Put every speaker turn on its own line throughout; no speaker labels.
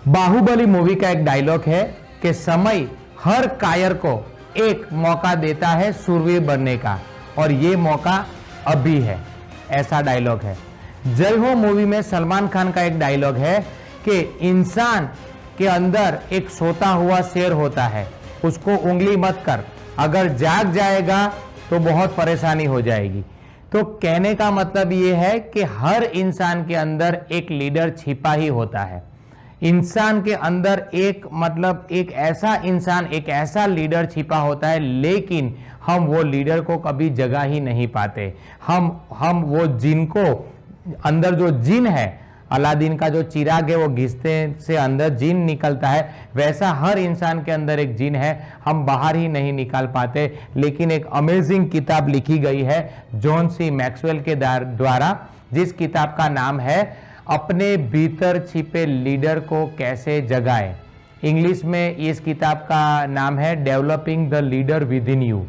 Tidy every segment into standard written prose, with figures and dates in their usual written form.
Baahubali movie का एक dialogue है कि समय हर कायर को एक मौका देता है शूरवीर बनने का, और ये मौका अभी है, ऐसा डायलॉग है। जय हो मूवी में सलमान खान का एक डायलॉग है कि इंसान के अंदर एक सोता हुआ शेर होता है, उसको उंगली मत कर, अगर जाग जाएगा तो बहुत परेशानी हो जाएगी। तो कहने का मतलब ये है कि हर इंसान के अंदर एक लीडर छिपा ही होता है। इंसान के अंदर एक ऐसा इंसान, एक ऐसा लीडर छिपा होता है, लेकिन हम वो लीडर को कभी जगा ही नहीं पाते। हम वो जिनको अंदर जो जिन है, अलादीन का जो चिराग है वो घिसते से अंदर जिन निकलता है, वैसा हर इंसान के अंदर एक जिन है, हम बाहर ही नहीं निकाल पाते। लेकिन एक अमेजिंग किताब लिखी गई है जॉन सी मैक्सवेल के द्वारा, जिस किताब का नाम है अपने भीतर छिपे लीडर को कैसे जगाएं। इंग्लिश में इस किताब का नाम है developing the leader with in you.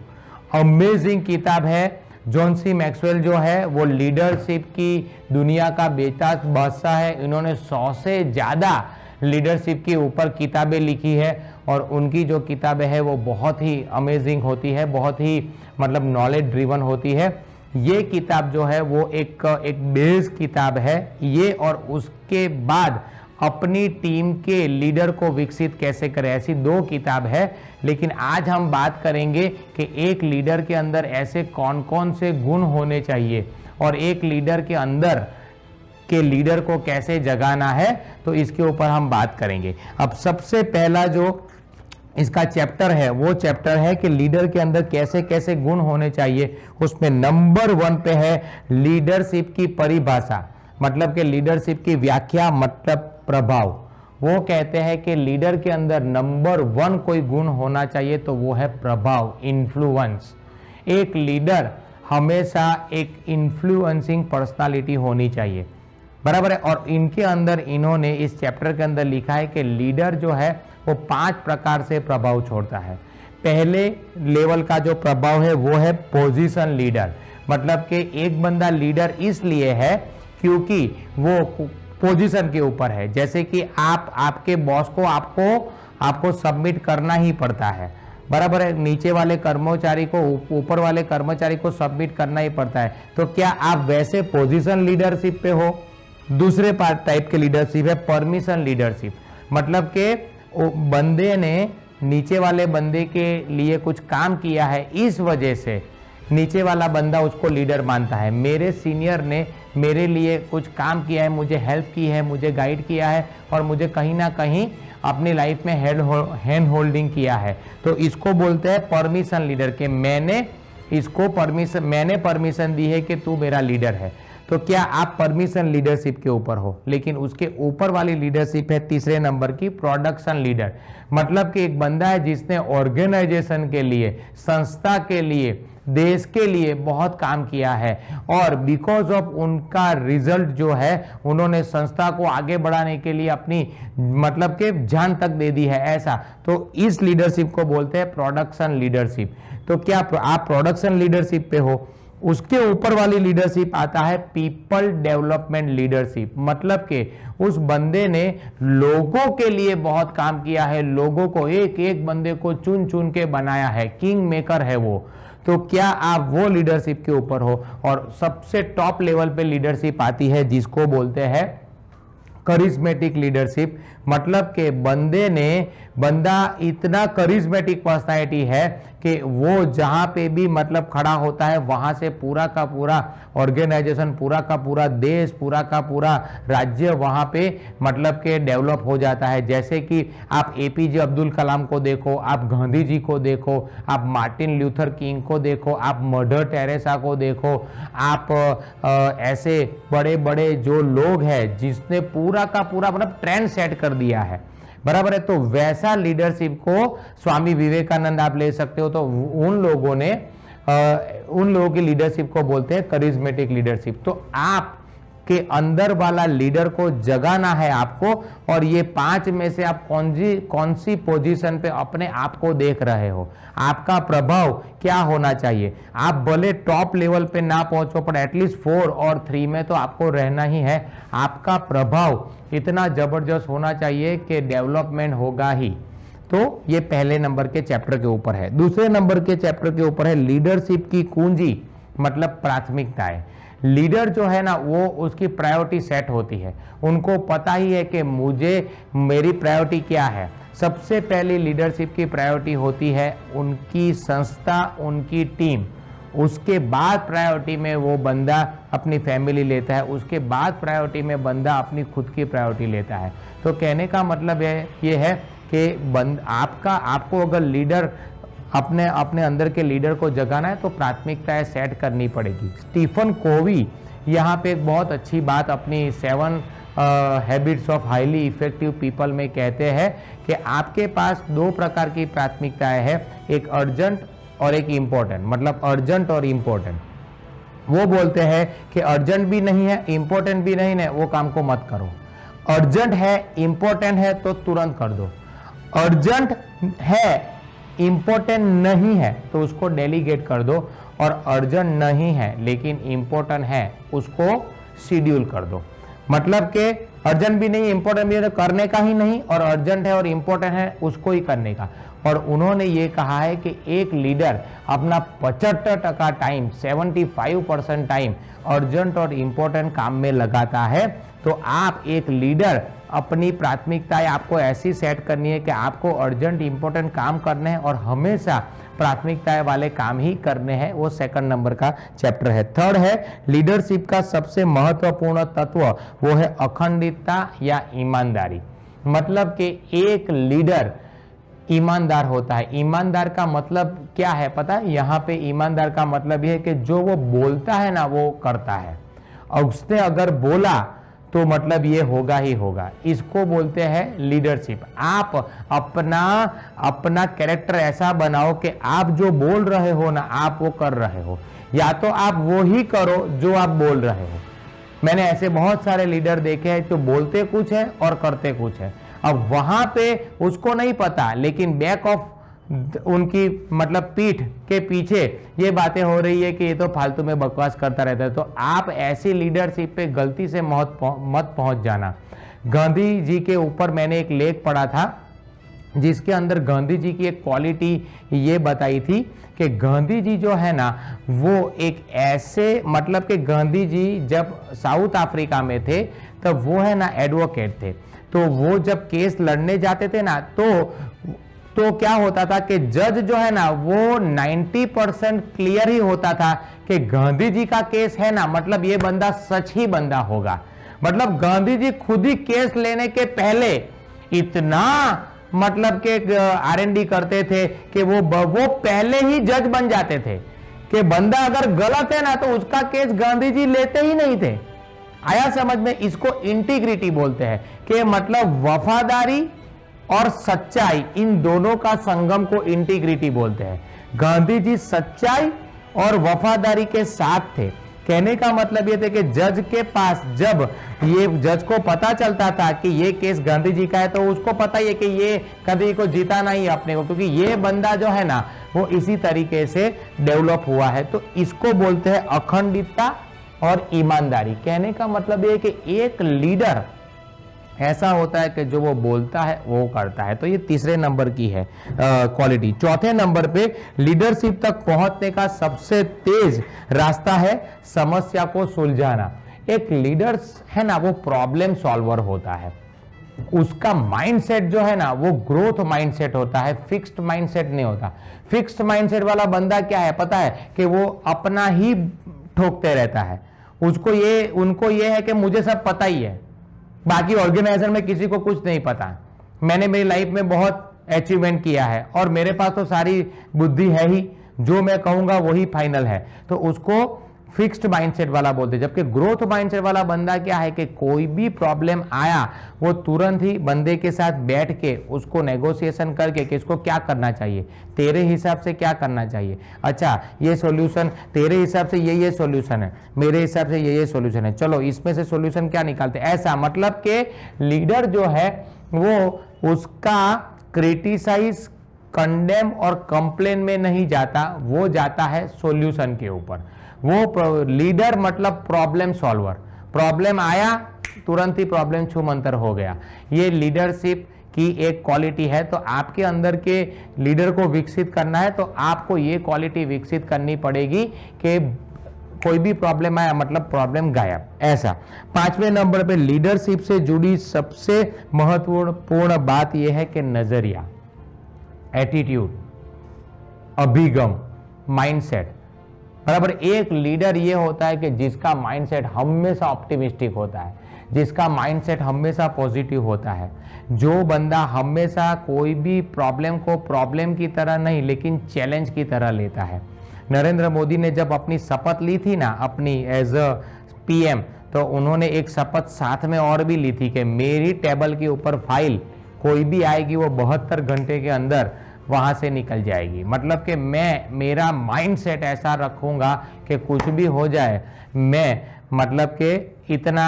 Amazing किताब है। जॉन सी मैक्सवेल जो है वो लीडरशिप की दुनिया का बेताज बादशाह है। इन्होंने 100 से ज़्यादा लीडरशिप के ऊपर किताबें लिखी है, और उनकी जो किताबें हैं वो बहुत ही अमेजिंग होती है, बहुत ही नॉलेज ड्रिवन होती है। ये किताब जो है वो एक बेस किताब है ये, और उसके बाद अपनी टीम के लीडर को विकसित कैसे करें, ऐसी 2 किताब है। लेकिन आज हम बात करेंगे कि एक लीडर के अंदर ऐसे कौन कौन से गुण होने चाहिए और एक लीडर के अंदर के लीडर को कैसे जगाना है, तो इसके ऊपर हम बात करेंगे। अब सबसे पहला जो इसका चैप्टर है वो चैप्टर है कि लीडर के अंदर कैसे कैसे गुण होने चाहिए। उसमें नंबर 1 पे है लीडरशिप की परिभाषा, मतलब कि लीडरशिप की व्याख्या, मतलब प्रभाव। वो कहते हैं कि लीडर के अंदर नंबर 1 कोई गुण होना चाहिए तो वो है प्रभाव, इन्फ्लुएंस। एक लीडर हमेशा एक इन्फ्लुएंसिंग पर्सनालिटी होनी चाहिए, बराबर है। और इनके अंदर इन्होंने इस चैप्टर के अंदर लिखा है कि लीडर जो है वो 5 प्रकार से प्रभाव छोड़ता है। पहले लेवल का जो प्रभाव है वो है पोजीशन लीडर, मतलब कि एक बंदा लीडर इसलिए है क्योंकि वो पोजीशन के ऊपर है। जैसे कि आपके बॉस को आपको सबमिट करना ही पड़ता है, बराबर है। नीचे वाले कर्मचारी को ऊपर वाले कर्मचारी को सबमिट करना ही पड़ता है। तो क्या आप वैसे पोजीशन लीडरशिप पे हो? दूसरे टाइप के लीडरशिप है परमिशन लीडरशिप, मतलब कि बंदे ने नीचे वाले बंदे के लिए कुछ काम किया है, इस वजह से नीचे वाला बंदा उसको लीडर मानता है। मेरे सीनियर ने मेरे लिए कुछ काम किया है, मुझे हेल्प की है, मुझे गाइड किया है, और मुझे कहीं ना कहीं अपनी लाइफ में हैंड होल्डिंग किया है, तो इसको बोलते हैं परमिशन लीडर के मैंने परमिशन दी है कि तू मेरा लीडर है। तो क्या आप परमिशन लीडरशिप के ऊपर हो? लेकिन उसके ऊपर वाली लीडरशिप है तीसरे नंबर की प्रोडक्शन लीडर, मतलब कि एक बंदा है जिसने ऑर्गेनाइजेशन के लिए, संस्था के लिए, देश के लिए बहुत काम किया है, और बिकॉज ऑफ उनका रिजल्ट जो है उन्होंने संस्था को आगे बढ़ाने के लिए अपनी जान तक दे दी है, ऐसा। तो इस लीडरशिप को बोलते हैं प्रोडक्शन लीडरशिप। तो क्या आप प्रोडक्शन लीडरशिप पे हो? उसके ऊपर वाली लीडरशिप आता है पीपल डेवलपमेंट लीडरशिप, मतलब कि उस बंदे ने लोगों के लिए बहुत काम किया है, लोगों को एक एक बंदे को चुन चुन के बनाया है, किंग मेकर है वो। तो क्या आप वो लीडरशिप के ऊपर हो? और सबसे टॉप लेवल पे लीडरशिप आती है जिसको बोलते हैं करिश्मेटिक लीडरशिप, मतलब कि बंदा इतना करिश्मेटिक पर्सनालिटी है कि वो जहां पे भी खड़ा होता है वहां से पूरा का पूरा ऑर्गेनाइजेशन, पूरा का पूरा देश, पूरा का पूरा राज्य वहां पे के डेवलप हो जाता है। जैसे कि आप एपीजे अब्दुल कलाम को देखो, आप गांधी जी को देखो, आप मार्टिन ल्यूथर किंग को देखो, आप मदर टेरेसा को देखो, आप ऐसे बड़े बड़े जो लोग हैं जिसने पूरा का पूरा ट्रेंड सेट कर दिया है, बराबर है। तो वैसा लीडरशिप को स्वामी विवेकानंद आप ले सकते हो। तो उन लोगों की लीडरशिप को बोलते हैं करिश्मेटिक लीडरशिप। तो आप के अंदर वाला लीडर को जगाना है आपको, और ये 5 में से आप कौन सी पोजीशन पे अपने आप को देख रहे हो, आपका प्रभाव क्या होना चाहिए। आप भले टॉप लेवल पे ना पहुंचो पर एटलीस्ट 4 और 3 में तो आपको रहना ही है। आपका प्रभाव इतना जबरदस्त होना चाहिए कि डेवलपमेंट होगा ही। तो ये पहले नंबर के चैप्टर के ऊपर है। दूसरे नंबर के चैप्टर के ऊपर है लीडरशिप की कुंजी, मतलब प्राथमिकताएं। लीडर जो है ना वो उसकी प्रायोरिटी सेट होती है, उनको पता ही है कि मेरी प्रायोरिटी क्या है। सबसे पहले लीडरशिप की प्रायोरिटी होती है उनकी संस्था, उनकी टीम। उसके बाद प्रायोरिटी में वो बंदा अपनी फैमिली लेता है, उसके बाद प्रायोरिटी में बंदा अपनी खुद की प्रायोरिटी लेता है। तो कहने का मतलब ये है कि आपको अगर लीडर अपने अंदर के लीडर को जगाना है तो प्राथमिकताएं सेट करनी पड़ेगी। स्टीफन कोवी यहाँ पे एक बहुत अच्छी बात अपनी 7 habits of highly effective people में कहते हैं कि आपके पास 2 प्रकार की प्राथमिकताएं हैं, एक अर्जेंट और एक इम्पोर्टेंट, मतलब अर्जेंट और इम्पोर्टेंट। वो बोलते हैं कि अर्जेंट भी नहीं है, इम्पोर्टेंट भी नहीं है, वो काम को मत करो। अर्जेंट है, इम्पोर्टेंट है तो तुरंत कर दो। अर्जेंट है, इंपॉर्टेंट नहीं है तो उसको डेलीगेट कर दो, और अर्जेंट नहीं है लेकिन इंपॉर्टेंट है उसको शेड्यूल कर दो। मतलब कि अर्जेंट भी नहीं, इंपॉर्टेंट भी नहीं, करने का ही नहीं, और अर्जेंट है और इंपॉर्टेंट है उसको ही करने का। और उन्होंने ये कहा है कि एक लीडर अपना 75% टाइम, 75% टाइम अर्जेंट और इंपॉर्टेंट काम में लगाता है। तो आप एक लीडर अपनी प्राथमिकताएं आपको ऐसी सेट करनी है कि आपको अर्जेंट इंपॉर्टेंट काम करने हैं और हमेशा प्राथमिकताएं वाले काम ही करने हैं। वो 2nd नंबर का चैप्टर है। 3rd है लीडरशिप का सबसे महत्वपूर्ण तत्व, वो है अखंडितता या ईमानदारी। मतलब कि एक लीडर ईमानदार होता है। ईमानदार का मतलब क्या है पता है? यहाँ पे ईमानदार का मतलब यह है कि जो वो बोलता है ना वो करता है, और उसने अगर बोला तो मतलब ये होगा ही होगा। इसको बोलते हैं लीडरशिप। आप अपना कैरेक्टर ऐसा बनाओ कि आप जो बोल रहे हो ना आप वो कर रहे हो, या तो आप वो ही करो जो आप बोल रहे हो। मैंने ऐसे बहुत सारे लीडर देखे हैं जो बोलते कुछ है और करते कुछ है। अब वहां पे उसको नहीं पता, लेकिन बैक ऑफ उनकी मतलब पीठ के पीछे ये बातें हो रही है कि ये तो फालतू में बकवास करता रहता है। तो आप ऐसी लीडरशिप पे गलती से मत पहुंच जाना। गांधी जी के ऊपर मैंने एक लेख पढ़ा था जिसके अंदर गांधी जी की एक क्वालिटी ये बताई थी कि गांधी जी जो है ना वो एक ऐसे, मतलब कि गांधी जी जब साउथ अफ्रीका में थे तब वो है ना एडवोकेट थे। तो वो जब केस लड़ने जाते थे ना तो क्या होता था कि जज जो है ना वो 90% क्लियर ही होता था कि गांधी जी का केस है ना, मतलब ये बंदा सच ही बंदा होगा। मतलब गांधी जी खुद ही केस लेने के पहले इतना मतलब के R&D करते थे कि वो पहले ही जज बन जाते थे कि बंदा अगर गलत है ना तो उसका केस गांधी जी लेते ही नहीं थे। आया समझ में? इसको इंटीग्रिटी बोलते हैं कि मतलब वफादारी और सच्चाई, इन दोनों का संगम को इंटीग्रिटी बोलते हैं। गांधी जी सच्चाई और वफादारी के साथ थे। कहने का मतलब ये थे कि जज के पास जब ये जज को पता चलता था कि ये केस गांधी जी का है तो उसको पता ही है कि ये गांधी को जीताना ही अपने को, क्योंकि ये बंदा जो है ना वो इसी तरीके से डेवलप हुआ है। तो इसको बोलते हैं अखंडितता और ईमानदारी। कहने का मतलब ये कि एक लीडर ऐसा होता है कि जो वो बोलता है वो करता है। तो ये 3रे नंबर की है क्वालिटी। 4थे नंबर पे लीडरशिप तक पहुंचने का सबसे तेज रास्ता है समस्या को सुलझाना। एक लीडर है ना वो प्रॉब्लम सॉल्वर होता है। उसका माइंडसेट जो है ना वो ग्रोथ माइंडसेट होता है, फिक्स्ड माइंडसेट नहीं होता। फिक्स्ड माइंडसेट वाला बंदा क्या है पता है कि वो अपना ही ठोकते रहता है। उनको ये है कि मुझे सब पता ही है, बाकी ऑर्गेनाइजेशन में किसी को कुछ नहीं पता। मैंने मेरी लाइफ में बहुत अचीवमेंट किया है और मेरे पास तो सारी बुद्धि है ही, जो मैं कहूंगा वही फाइनल है। तो उसको फिक्स्ड माइंडसेट वाला बोलते हैं। जबकि ग्रोथ माइंडसेट वाला बंदा क्या है कि कोई भी प्रॉब्लम आया वो तुरंत ही बंदे के साथ बैठ के उसको नेगोशिएशन करके कि इसको क्या करना चाहिए, तेरे हिसाब से क्या करना चाहिए, अच्छा ये सॉल्यूशन तेरे हिसाब से ये सॉल्यूशन है, मेरे हिसाब से ये सॉल्यूशन है, चलो इसमें से सॉल्यूशन क्या निकालते, ऐसा मतलब कि लीडर जो है वो उसका क्रिटिसाइज, कंडेम और कंप्लेन में नहीं जाता, वो जाता है सॉल्यूशन के ऊपर। वो लीडर मतलब प्रॉब्लम सॉल्वर, प्रॉब्लम आया तुरंत ही प्रॉब्लम छूमंतर हो गया। ये लीडरशिप की एक क्वालिटी है। तो आपके अंदर के लीडर को विकसित करना है तो आपको ये क्वालिटी विकसित करनी पड़ेगी कि कोई भी प्रॉब्लम आया मतलब प्रॉब्लम गायब, ऐसा। 5वें नंबर पे लीडरशिप से जुड़ी सबसे महत्वपूर्ण बात यह है कि नजरिया, एटीट्यूड, अभिगम, माइंडसेट। बराबर, एक लीडर ये होता है कि जिसका माइंडसेट हमेशा ऑप्टिमिस्टिक होता है, जिसका माइंडसेट हमेशा पॉजिटिव होता है, जो बंदा हमेशा कोई भी प्रॉब्लम को प्रॉब्लम की तरह नहीं लेकिन चैलेंज की तरह लेता है। नरेंद्र मोदी ने जब अपनी शपथ ली थी ना अपनी एज अ पीएम, तो उन्होंने एक शपथ साथ में और भी ली थी कि मेरी टेबल के ऊपर फाइल कोई भी आएगी वो 72 घंटे के अंदर वहां से निकल जाएगी। मतलब कि मैं मेरा माइंडसेट ऐसा रखूंगा कि कुछ भी हो जाए मैं मतलब कि इतना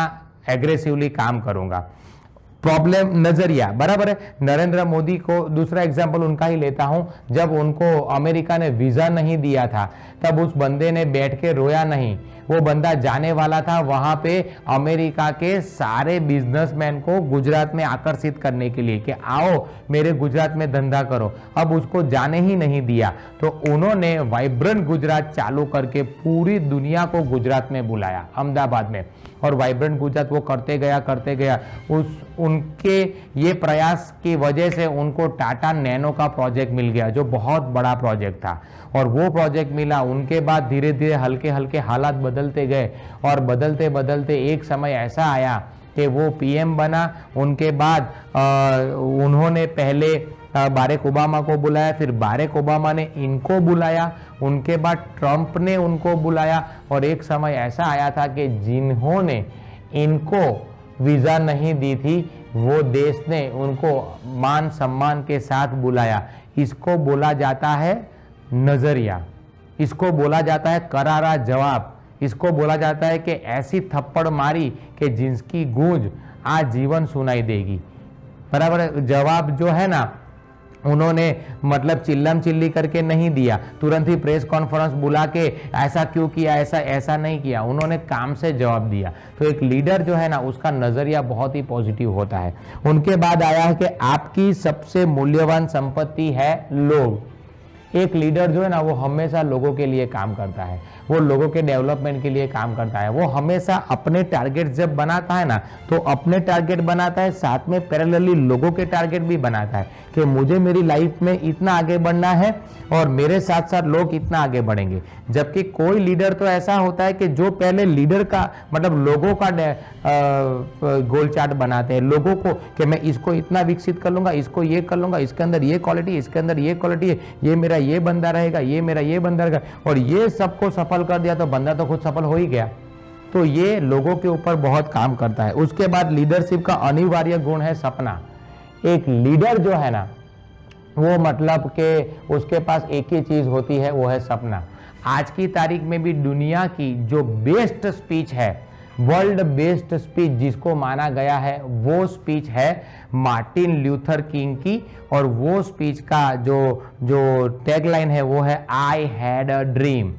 एग्रेसिवली काम करूंगा। प्रॉब्लम नजरिया, बराबर है। नरेंद्र मोदी को दूसरा एग्जांपल उनका ही लेता हूं, जब उनको अमेरिका ने वीजा नहीं दिया था तब उस बंदे ने बैठ के रोया नहीं। वो बंदा जाने वाला था वहां पे अमेरिका के सारे बिजनेसमैन को गुजरात में आकर्षित करने के लिए कि आओ मेरे गुजरात में धंधा करो। अब उसको जाने ही नहीं दिया तो उन्होंने वाइब्रेंट गुजरात चालू करके पूरी दुनिया को गुजरात में बुलाया, अहमदाबाद में। और वाइब्रेंट गुजरात वो करते गया उनके ये प्रयास की वजह से उनको टाटा नैनो का प्रोजेक्ट मिल गया जो बहुत बड़ा प्रोजेक्ट था। और वो प्रोजेक्ट मिला, उनके बाद धीरे धीरे हल्के हल्के हालात बदलते गए और बदलते बदलते एक समय ऐसा आया कि वो पीएम बना। उनके बाद उन्होंने पहले बारेक ओबामा को बुलाया, फिर बारेक ओबामा ने इनको बुलाया, उनके बाद ट्रंप ने उनको बुलाया। और एक समय ऐसा आया था कि जिन्होंने इनको वीजा नहीं दी थी वो देश ने उनको मान सम्मान के साथ बुलाया। इसको बोला जाता है नजरिया, इसको बोला जाता है करारा जवाब, इसको बोला जाता है कि ऐसी थप्पड़ मारी कि जिसकी गूंज आजीवन सुनाई देगी। बराबर, जवाब जो है ना उन्होंने मतलब चिल्लम चिल्ली करके नहीं दिया, तुरंत ही प्रेस कॉन्फ्रेंस बुला के ऐसा क्यों किया, ऐसा नहीं किया, उन्होंने काम से जवाब दिया। तो एक लीडर जो है ना उसका नजरिया बहुत ही पॉजिटिव होता है। उनके बाद आया है कि आपकी सबसे मूल्यवान संपत्ति है लोग। एक लीडर जो है ना वो हमेशा लोगों के लिए काम करता है, वो लोगों के डेवलपमेंट के लिए काम करता है। वो हमेशा अपने टारगेट जब बनाता है ना तो अपने टारगेट बनाता है, साथ में पैरेलली लोगों के टारगेट भी बनाता है कि मुझे मेरी लाइफ में इतना आगे बढ़ना है और मेरे साथ साथ लोग इतना आगे बढ़ेंगे। जबकि कोई लीडर तो ऐसा होता है कि जो पहले लीडर का मतलब लोगों का गोल चार्ट बनाते हैं, लोगों को कि मैं इसको इतना विकसित कर लूंगा, इसको ये कर लूंगा, इसके अंदर ये क्वालिटी, इसके अंदर ये क्वालिटी है, ये मेरा ये बंदा रहेगा, ये मेरा ये बंदा रहेगा, और ये सबको सफल कर दिया तो बंदा तो खुद सफल हो ही गया। तो ये लोगों के ऊपर बहुत काम करता है। उसके बाद लीडरशिप का अनिवार्य गुण है सपना। एक लीडर जो है ना वो मतलब कि उसके पास एक ही चीज होती है, वो है सपना। आज की तारीख में भी दुनिया की जो बेस्ट स्पीच है, वर्ल्ड बेस्ट स्पीच जिसको माना गया है, वो स्पीच है मार्टिन ल्यूथर किंग की। और वो स्पीच का जो टैगलाइन है वो है आई हैड अ ड्रीम।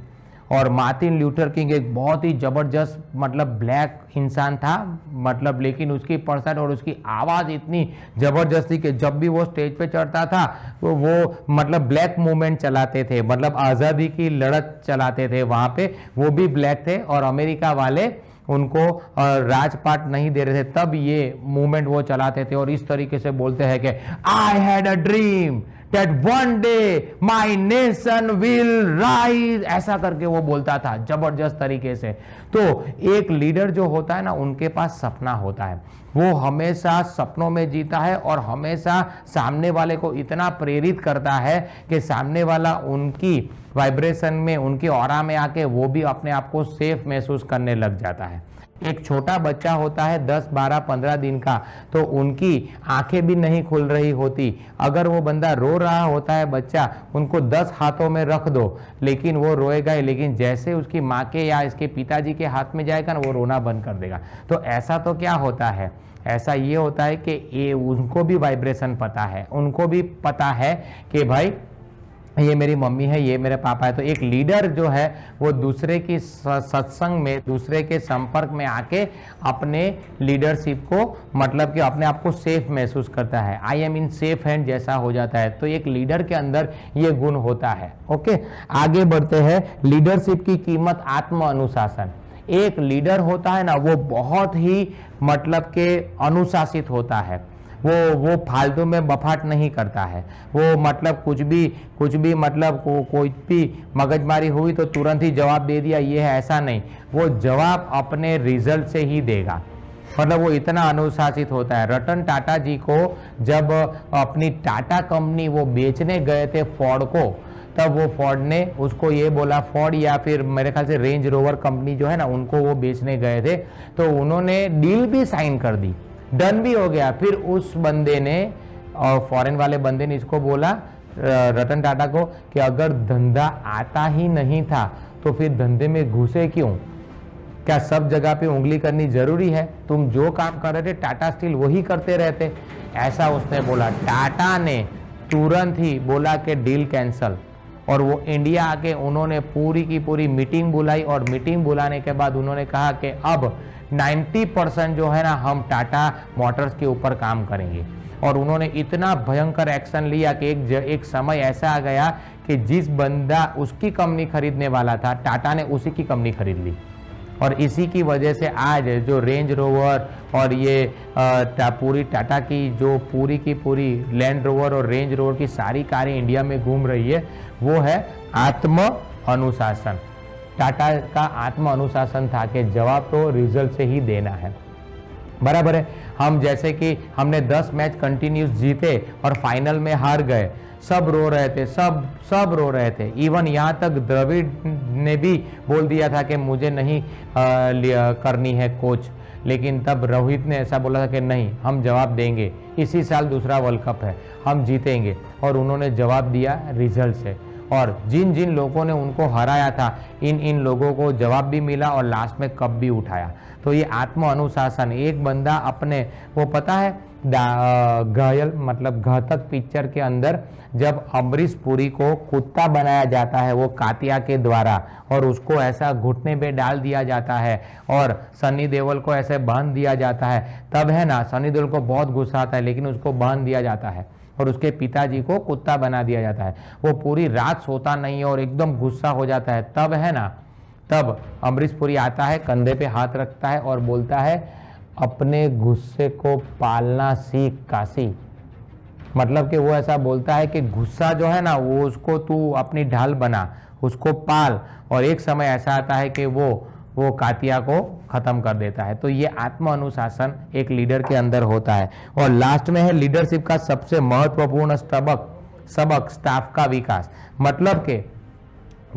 और मार्टिन ल्यूथर किंग एक बहुत ही जबरदस्त मतलब ब्लैक इंसान था, मतलब लेकिन उसकी पर्सन और उसकी आवाज इतनी जबरदस्त थी कि जब भी वो स्टेज पे चढ़ता था वो मतलब ब्लैक मूवमेंट चलाते थे, मतलब आज़ादी की लड़त चलाते थे वहां पे। वो भी ब्लैक थे और अमेरिका वाले उनको राजपाट नहीं दे रहे थे, तब ये मूवमेंट वो चलाते थे और इस तरीके से बोलते हैं कि I had a dream that one day my nation will rise, ऐसा करके वो बोलता था जबरदस्त तरीके से। तो एक लीडर जो होता है ना, उनके पास सपना होता है, वो हमेशा सपनों में जीता है और हमेशा सामने वाले को इतना प्रेरित करता है कि सामने वाला उनकी वाइब्रेशन में, उनकी ऑरा में आके वो भी अपने आप को सेफ महसूस करने लग जाता है। एक छोटा बच्चा होता है 10, 12, 15 दिन का, तो उनकी आंखें भी नहीं खुल रही होती। अगर वो बंदा रो रहा होता है बच्चा, उनको 10 हाथों में रख दो, लेकिन वो रोएगा ही। लेकिन जैसे उसकी माँ के या इसके पिताजी के हाथ में जाएगा ना, वो रोना बंद कर देगा। तो ऐसा तो क्या होता है, ऐसा ये होता है कि ये उनको भी वाइब्रेशन पता है, उनको भी पता है कि भाई ये मेरी मम्मी है, ये मेरे पापा है। तो एक लीडर जो है वो दूसरे की सत्संग में, दूसरे के संपर्क में आके अपने लीडरशिप को, मतलब कि अपने आप को सेफ महसूस करता है। I am in safe hand जैसा हो जाता है। तो एक लीडर के अंदर ये गुण होता है। ओके, आगे बढ़ते हैं। लीडरशिप की कीमत आत्म अनुशासन। एक लीडर होता है ना, वो बहुत ही मतलब के अनुशासित होता है। वो फालतू में बफाट नहीं करता है। वो मतलब कुछ भी मतलब कोई भी मगजमारी हुई तो तुरंत ही जवाब दे दिया, ये है, ऐसा नहीं। वो जवाब अपने रिजल्ट से ही देगा, मतलब वो इतना अनुशासित होता है। रतन टाटा जी को जब अपनी टाटा कंपनी वो बेचने गए थे फोर्ड को, तब वो फोर्ड ने उसको ये बोला, फोर्ड या फिर मेरे ख्याल से रेंज रोवर कंपनी जो है ना, उनको वो बेचने गए थे, तो उन्होंने डील भी साइन कर दी, डन भी हो गया। फिर उस बंदे ने, और फॉरेन वाले बंदे ने इसको बोला रतन टाटा को कि अगर धंधा आता ही नहीं था तो फिर धंधे में घुसे क्यों? क्या सब जगह पे उंगली करनी जरूरी है? तुम जो काम कर रहे थे टाटा स्टील वही करते रहते, ऐसा उसने बोला। टाटा ने तुरंत ही बोला कि डील कैंसल, और वो इंडिया आके उन्होंने पूरी की पूरी मीटिंग बुलाई, और मीटिंग बुलाने के बाद उन्होंने कहा कि अब 90% जो है ना, हम टाटा मोटर्स के ऊपर काम करेंगे। और उन्होंने इतना भयंकर एक्शन लिया कि एक समय ऐसा आ गया कि जिस बंदा उसकी कंपनी खरीदने वाला था, टाटा ने उसी की कंपनी खरीद ली। और इसी की वजह से आज जो रेंज रोवर और ये पूरी टाटा की जो पूरी की पूरी लैंड रोवर और रेंज रोवर की सारी कारें इंडिया में घूम रही है, वो है आत्म अनुशासन। टाटा का आत्म अनुशासन था कि जवाब तो रिजल्ट से ही देना है, बराबर है। हम जैसे कि हमने 10 मैच कंटिन्यूस जीते और फाइनल में हार गए, सब रो रहे थे, सब रो रहे थे। इवन यहाँ तक द्रविड़ ने भी बोल दिया था कि मुझे नहीं करनी है कोच, लेकिन तब रोहित ने ऐसा बोला था कि नहीं, हम जवाब देंगे, इसी साल दूसरा वर्ल्ड कप है, हम जीतेंगे। और उन्होंने जवाब दिया रिजल्ट से, और जिन जिन लोगों ने उनको हराया था, इन लोगों को जवाब भी मिला और लास्ट में कप भी उठाया। तो ये आत्म अनुशासन। एक बंदा अपने, वो पता है घायल मतलब घातक पिक्चर के अंदर जब अमरीश पुरी को कुत्ता बनाया जाता है वो कातिया के द्वारा, और उसको ऐसा घुटने पे डाल दिया जाता है और सनी देओल को ऐसे बांध दिया जाता है, तब है ना सनी देओल को बहुत गुस्सा आता है, लेकिन उसको बांध दिया जाता है और उसके पिताजी को कुत्ता बना दिया जाता है। वो पूरी रात सोता नहीं है और एकदम गुस्सा हो जाता है। तब है ना, तब अमरीश पुरी आता है, कंधे पे हाथ रखता है और बोलता है, अपने गुस्से को पालना सीख काशी। मतलब कि वो ऐसा बोलता है कि गुस्सा जो है ना, वो उसको तू अपनी ढाल बना, उसको पाल, और एक समय ऐसा आता है कि वो कातिया को खत्म कर देता है। तो ये आत्म अनुशासन एक लीडर के अंदर होता है। और लास्ट में है लीडरशिप का सबसे महत्वपूर्ण सबक स्टाफ का विकास। मतलब कि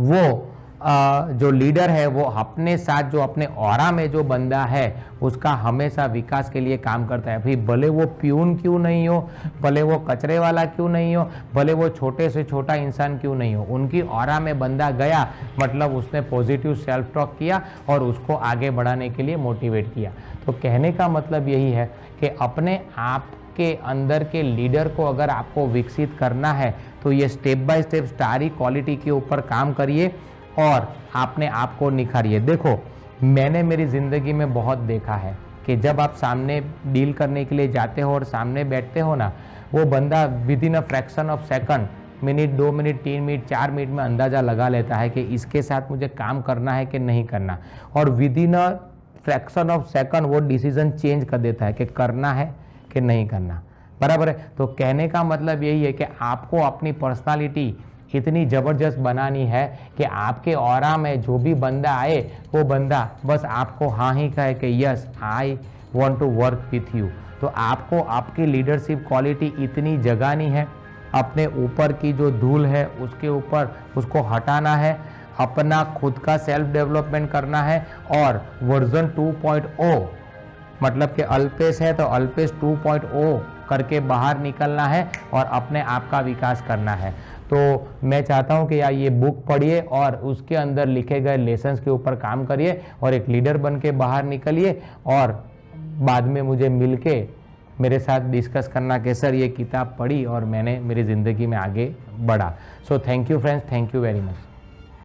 वो जो लीडर है वो अपने साथ जो अपने ऑरा में जो बंदा है उसका हमेशा विकास के लिए काम करता है। भाई भले वो प्यून क्यों नहीं हो, भले वो कचरे वाला क्यों नहीं हो, भले वो छोटे से छोटा इंसान क्यों नहीं हो, उनकी ऑरा में बंदा गया मतलब उसने पॉजिटिव सेल्फ टॉक किया और उसको आगे बढ़ाने के लिए मोटिवेट किया। तो कहने का मतलब यही है कि अपने आप के अंदर के लीडर को अगर आपको विकसित करना है तो ये स्टेप बाय स्टेप सारी क्वालिटी के ऊपर काम करिए और आपने आप को निखारिए। देखो, मैंने मेरी ज़िंदगी में बहुत देखा है कि जब आप सामने डील करने के लिए जाते हो और सामने बैठते हो ना, वो बंदा with in a fraction of second, minute, 2 minute, 3 minute, 4 minute में अंदाज़ा लगा लेता है कि इसके साथ मुझे काम करना है कि नहीं करना, और with in a fraction of second वो डिसीजन चेंज कर देता है कि करना है कि नहीं करना। बराबर है। तो कहने का मतलब यही है कि आपको अपनी पर्सनालिटी इतनी ज़बरदस्त बनानी है कि आपके ऑरा में जो भी बंदा आए वो बंदा बस आपको हाँ ही कहे कि yes I want to work with you. तो आपको आपकी लीडरशिप क्वालिटी इतनी जगानी है, अपने ऊपर की जो धूल है उसके ऊपर उसको हटाना है, अपना खुद का सेल्फ डेवलपमेंट करना है और वर्जन 2.0 मतलब कि अल्पेश है तो अल्पेश 2.0 करके बाहर निकलना है और अपने आप का विकास करना है। तो मैं चाहता हूं कि यार ये बुक पढ़िए और उसके अंदर लिखे गए लेसन्स के ऊपर काम करिए और एक लीडर बन के बाहर निकलिए और बाद में मुझे मिलके मेरे साथ डिस्कस करना कि सर ये किताब पढ़ी और मैंने मेरी ज़िंदगी में आगे बढ़ा। So thank you friends, thank you very much.